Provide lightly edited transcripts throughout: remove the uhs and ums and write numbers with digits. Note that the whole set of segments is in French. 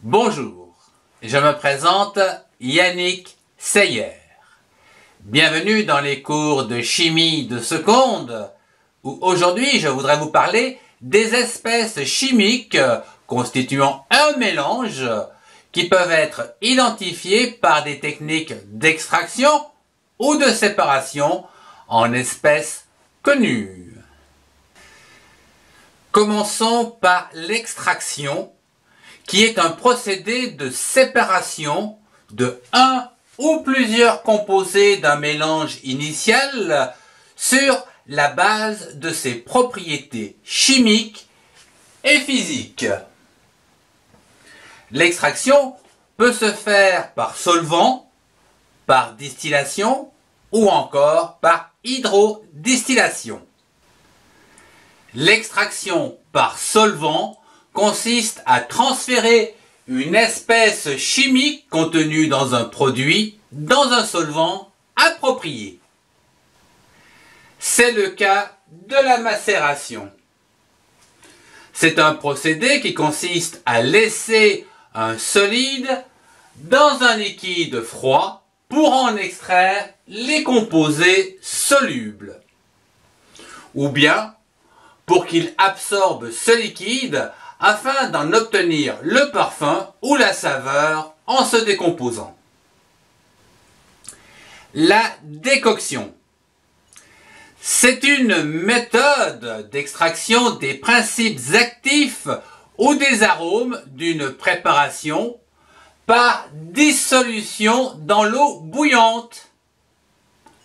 Bonjour, je me présente Yannick Seyer. Bienvenue dans les cours de chimie de seconde, où aujourd'hui je voudrais vous parler des espèces chimiques constituant un mélange qui peuvent être identifiées par des techniques d'extraction ou de séparation en espèces connues. Commençons par l'extraction, qui est un procédé de séparation de un ou plusieurs composés d'un mélange initial sur la base de ses propriétés chimiques et physiques. L'extraction peut se faire par solvant, par distillation ou encore par hydrodistillation. L'extraction par solvant consiste à transférer une espèce chimique contenue dans un produit dans un solvant approprié. C'est le cas de la macération. C'est un procédé qui consiste à laisser un solide dans un liquide froid pour en extraire les composés solubles. Ou bien pour qu'il absorbe ce liquide afin d'en obtenir le parfum ou la saveur en se décomposant. La décoction. C'est une méthode d'extraction des principes actifs ou des arômes d'une préparation par dissolution dans l'eau bouillante.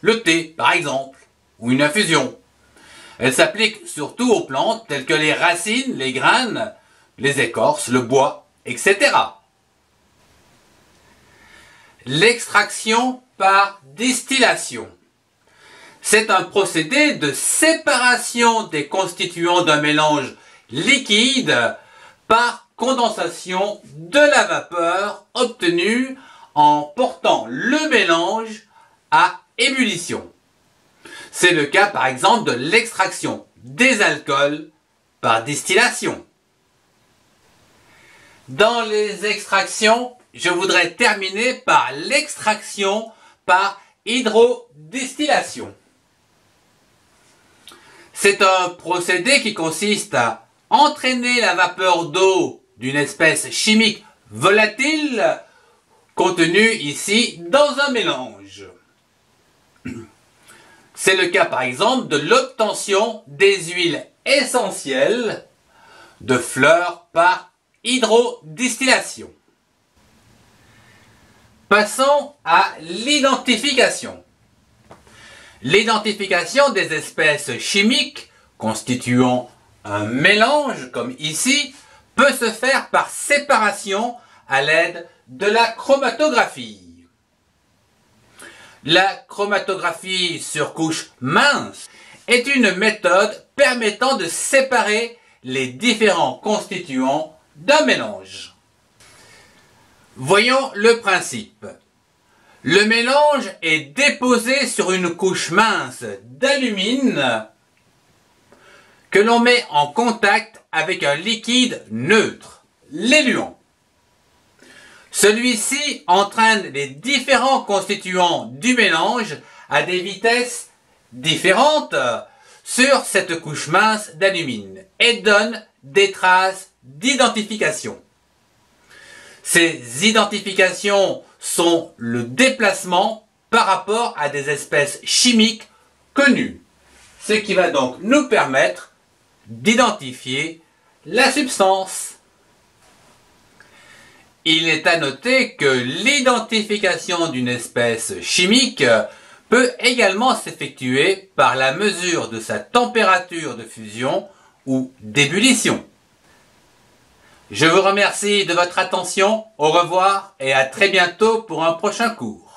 Le thé, par exemple, ou une infusion. Elle s'applique surtout aux plantes telles que les racines, les graines, les écorces, le bois, etc. L'extraction par distillation. C'est un procédé de séparation des constituants d'un mélange liquide par condensation de la vapeur obtenue en portant le mélange à ébullition. C'est le cas par exemple de l'extraction des alcools par distillation. Dans les extractions, je voudrais terminer par l'extraction par hydrodistillation. C'est un procédé qui consiste à entraîner la vapeur d'eau d'une espèce chimique volatile contenue ici dans un mélange. C'est le cas par exemple de l'obtention des huiles essentielles de fleurs par hydrodistillation. Passons à l'identification. L'identification des espèces chimiques constituant un mélange, comme ici, peut se faire par séparation à l'aide de la chromatographie. La chromatographie sur couche mince est une méthode permettant de séparer les différents constituants d'un mélange. Voyons le principe. Le mélange est déposé sur une couche mince d'alumine que l'on met en contact avec un liquide neutre, l'éluant. Celui-ci entraîne les différents constituants du mélange à des vitesses différentes sur cette couche mince d'alumine et donne des traces d'identification. Ces identifications sont le déplacement par rapport à des espèces chimiques connues, ce qui va donc nous permettre d'identifier la substance. Il est à noter que l'identification d'une espèce chimique peut également s'effectuer par la mesure de sa température de fusion ou d'ébullition. Je vous remercie de votre attention, au revoir et à très bientôt pour un prochain cours.